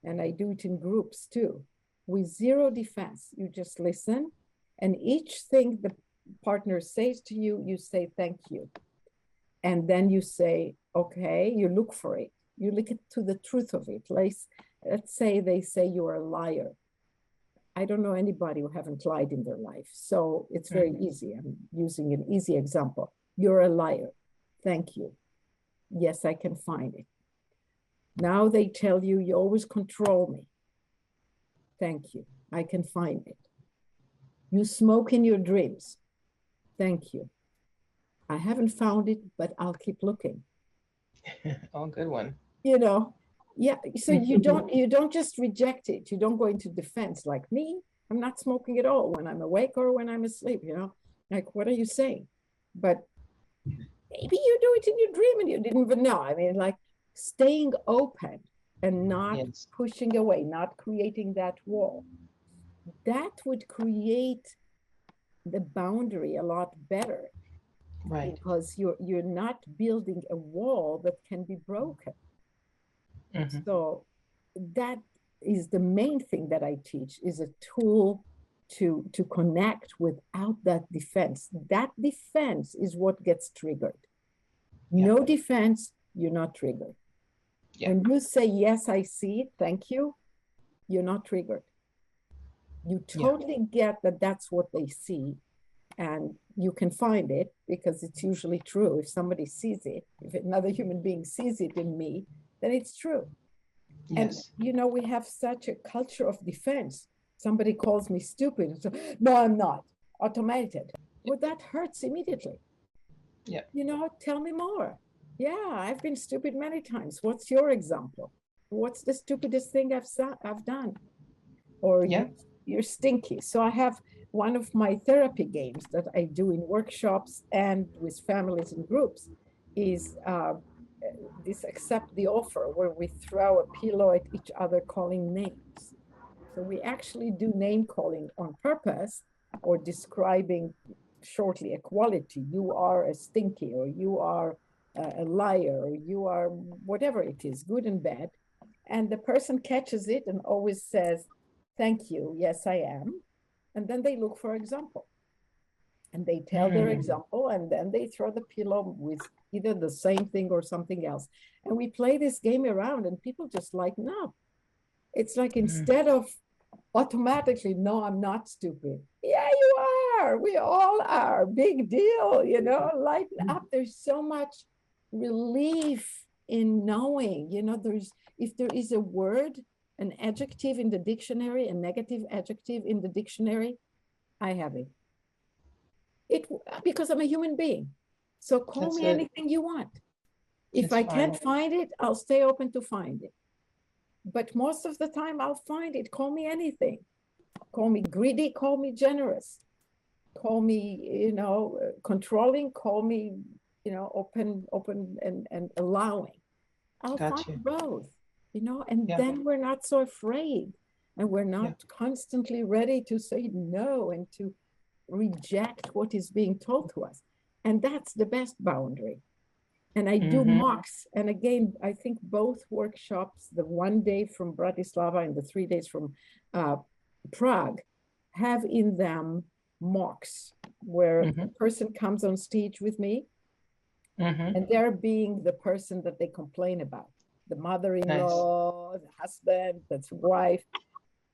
and I do it in groups too, with zero defense. You just listen, and each thing the partner says to you, you say thank you. And then you say, okay, you look for it. You look to the truth of it. Let's say they say you're a liar. I don't know anybody who haven't lied in their life. So it's very easy. I'm using an easy example. You're a liar. Thank you. Yes, I can find it. Now they tell you, you always control me. Thank you. I can find it. You smoke in your dreams. Thank you. I haven't found it, but I'll keep looking. Oh, good one. You know, yeah. So you don't just reject it. You don't go into defense like me. I'm not smoking at all when I'm awake or when I'm asleep, you know, like, what are you saying? But maybe you do it in your dream and you didn't even know. I mean, like staying open and not pushing away, not creating that wall. That would create the boundary a lot better. Right. Because you're not building a wall that can be broken. So that is the main thing that I teach, is a tool to connect without that defense. That defense is what gets triggered. No defense, you're not triggered. When you say, yes, I see it, thank you, you're not triggered. You totally get that that's what they see. And you can find it because it's usually true. If somebody sees it, if another human being sees it in me, then it's true. Yes. And, you know, we have such a culture of defense. Somebody calls me stupid. So, no, I'm not. Automated. Well, that hurts immediately. Yeah. You know, tell me more. Yeah, I've been stupid many times. What's your example? What's the stupidest thing I've done? Or you're stinky. So I have one of my therapy games that I do in workshops and with families and groups is this accept the offer, where we throw a pillow at each other calling names. So we actually do name calling on purpose, or describing shortly a quality. You are a stinky, or you are a liar, or you are whatever it is, good and bad. And the person catches it and always says, thank you, yes, I am. And then they look for example. And they tell their example, and then they throw the pillow with either the same thing or something else. And we play this game around, and people just lighten up. It's like instead of automatically, no, I'm not stupid. Yeah, you are. We all are. Big deal, you know, lighten up. There's so much relief in knowing, you know, if there is a word, an adjective in the dictionary, a negative adjective in the dictionary, I have it. Because I'm a human being. So call me anything you want. If I can't find it, I'll stay open to find it. But most of the time I'll find it. Call me anything. Call me greedy, call me generous. Call me, you know, controlling, call me, you know, open and allowing. I'll find both, you know, and then we're not so afraid, and we're not constantly ready to say no and to reject what is being told to us. And that's the best boundary. And I do mocks. And again, I think both workshops, the 1 day from Bratislava and the 3 days from Prague, have in them mocks, where a person comes on stage with me and they're being the person that they complain about, the mother-in-law, the husband, that's wife.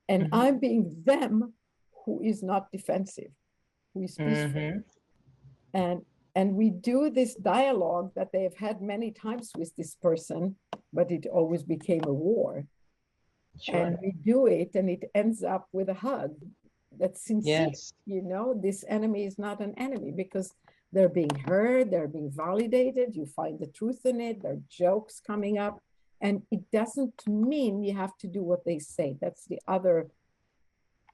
And I'm being them who is not defensive, who is peaceful. And we do this dialogue that they have had many times with this person, but it always became a war. And we do it, and it ends up with a hug that's sincere. You know, this enemy is not an enemy, because they're being heard, they're being validated, you find the truth in it, there are jokes coming up, and it doesn't mean you have to do what they say. That's the other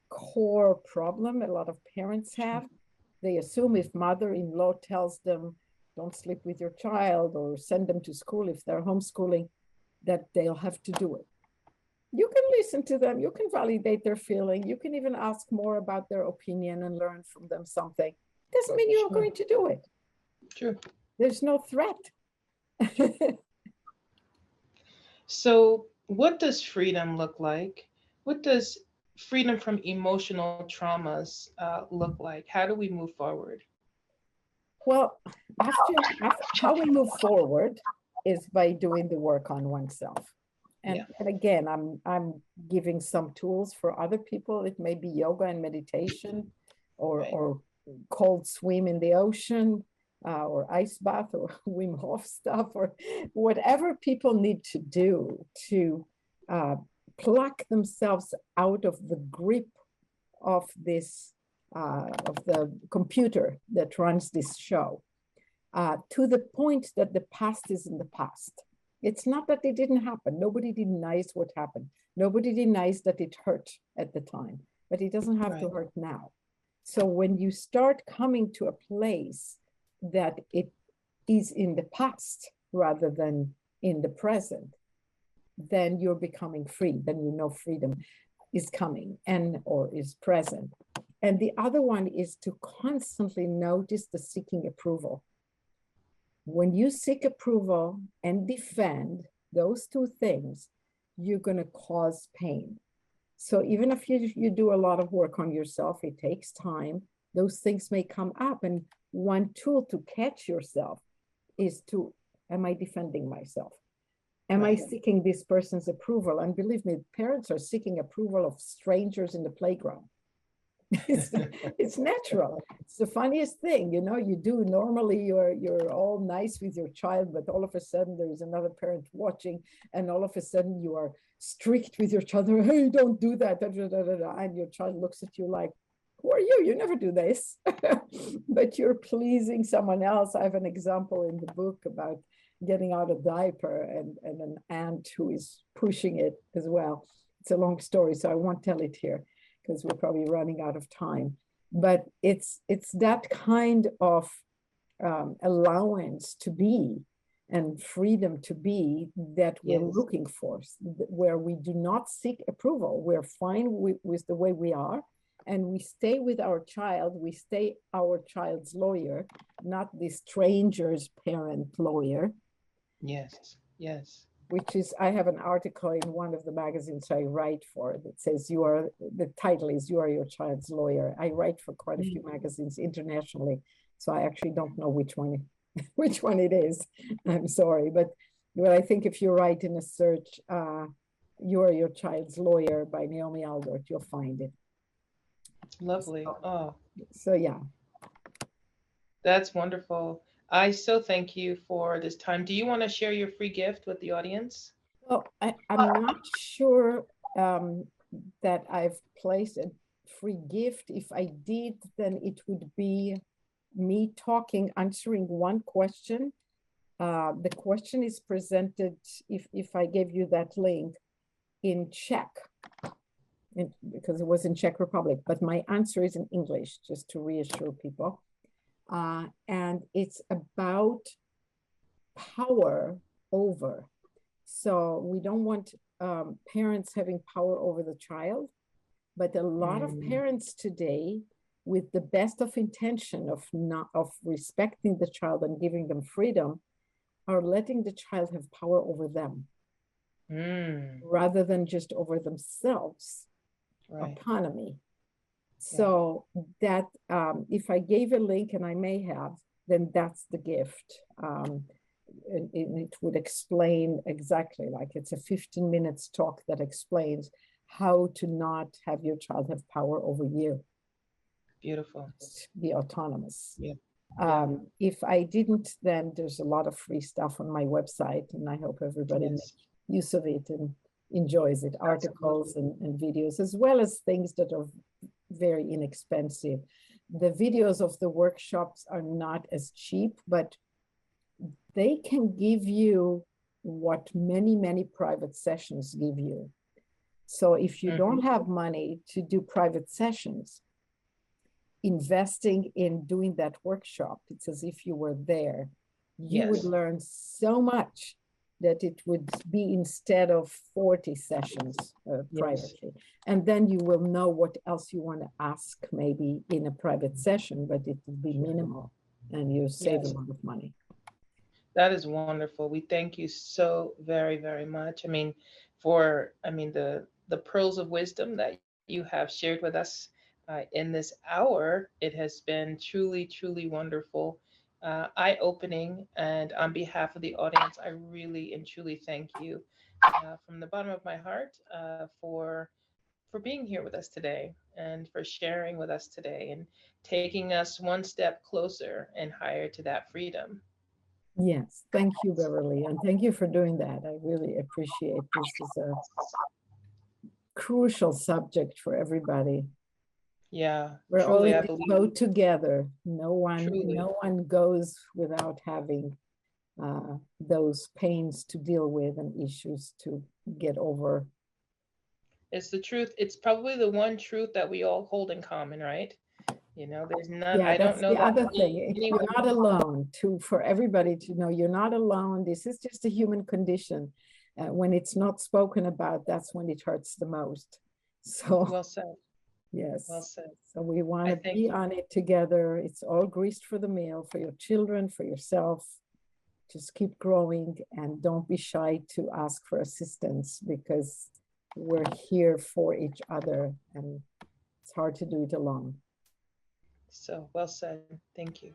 core problem a lot of parents have. They assume if mother-in-law tells them, don't sleep with your child, or send them to school if they're homeschooling, that they'll have to do it. You can listen to them, you can validate their feeling, you can even ask more about their opinion and learn from them something. Doesn't mean you're going to do it. True. There's no threat. So what does freedom look like? What does freedom from emotional traumas look like? How do we move forward? Well, after how we move forward is by doing the work on oneself. Yeah. And again, I'm giving some tools for other people. It may be yoga and meditation, Right. or cold swim in the ocean, or ice bath, or Wim Hof stuff, or whatever people need to do to uh, pluck themselves out of the grip of this of the computer that runs this show, to the point that the past is in the past. It's not that it didn't happen. Nobody denies what happened. Nobody denies that it hurt at the time, but it doesn't have Right. to hurt now. So when you start coming to a place that it is in the past rather than in the present, then you're becoming free. Then you know freedom is coming and or is present. And the other one is to constantly notice the seeking approval. When you seek approval and defend those two things, you're going to cause pain. So even if you do a lot of work on yourself, it takes time. Those things may come up. And one tool to catch yourself is to, am I defending myself? Am I seeking this person's approval? And believe me, parents are seeking approval of strangers in the playground. It's natural. It's the funniest thing, you do normally you're all nice with your child, but all of a sudden there is another parent watching, and all of a sudden you are strict with your child. Hey, don't do that. And your child looks at you like, who are you? You never do this. But you're pleasing someone else. I have an example in the book about getting out a diaper and an aunt who is pushing it as well. It's a long story, so I won't tell it here because we're probably running out of time. But it's that kind of allowance to be and freedom to be that we're looking for, where we do not seek approval. We're fine with the way we are, and we stay with our child. We stay our child's lawyer, not the stranger's parent lawyer. Yes. Yes. Which is, I have an article in one of the magazines I write for that says the title is You Are Your Child's Lawyer. I write for quite a few magazines internationally, so I actually don't know which one it is. I'm sorry, but I think if you write in a search, You Are Your Child's Lawyer by Naomi Aldort, you'll find it. Lovely. So yeah. That's wonderful. I so thank you for this time. Do you want to share your free gift with the audience? Well, I'm not sure that I've placed a free gift. If I did, then it would be me answering one question. The question is presented, if I gave you that link, in Czech, because it was in Czech Republic, but my answer is in English, just to reassure people. And it's about power over. So we don't want parents having power over the child, but a lot of parents today, with the best of intention of respecting the child and giving them freedom, are letting the child have power over them rather than just over themselves. Autonomy. So that if I gave a link, and I may have, then that's the gift. And it would explain exactly, like it's a 15 minutes talk that explains how to not have your child have power over you. Beautiful. Be autonomous. Yeah. If I didn't, then there's a lot of free stuff on my website, and I hope everybody makes use of it and enjoys it. Articles and videos, as well as things that are very inexpensive. The videos of the workshops are not as cheap, but they can give you what many private sessions give you. So if you don't have money to do private sessions, investing in doing that workshop, it's as if you were there. You would learn so much that it would be, instead of 40 sessions privately. And then you will know what else you want to ask maybe in a private session, but it will be minimal and you save a lot of money. That is wonderful. We thank you so very much. The pearls of wisdom that you have shared with us in this hour. It has been truly wonderful. eye-opening. And on behalf of the audience, I really and truly thank you from the bottom of my heart for being here with us today and for sharing with us today and taking us one step closer and higher to that freedom. Yes, thank you, Beverly, and thank you for doing that. I really appreciate this. Is a crucial subject for everybody. Yeah, We're all truly, in I this believe, boat together. No truly. one goes without having those pains to deal with and issues to get over. It's the truth. It's probably the one truth that we all hold in common, right? You know, there's not, Yeah, I don't that's know the that other many, thing. You're anyone. not alone. For everybody to know, you're not alone. This is just a human condition. When it's not spoken about, that's when it hurts the most. So, Well said. Well yes. said. So we want I to thank be you. on it together. It's all greased for the meal for your children, for yourself. Just keep growing and don't be shy to ask for assistance because we're here for each other and it's hard to do it alone. So well said. Thank you.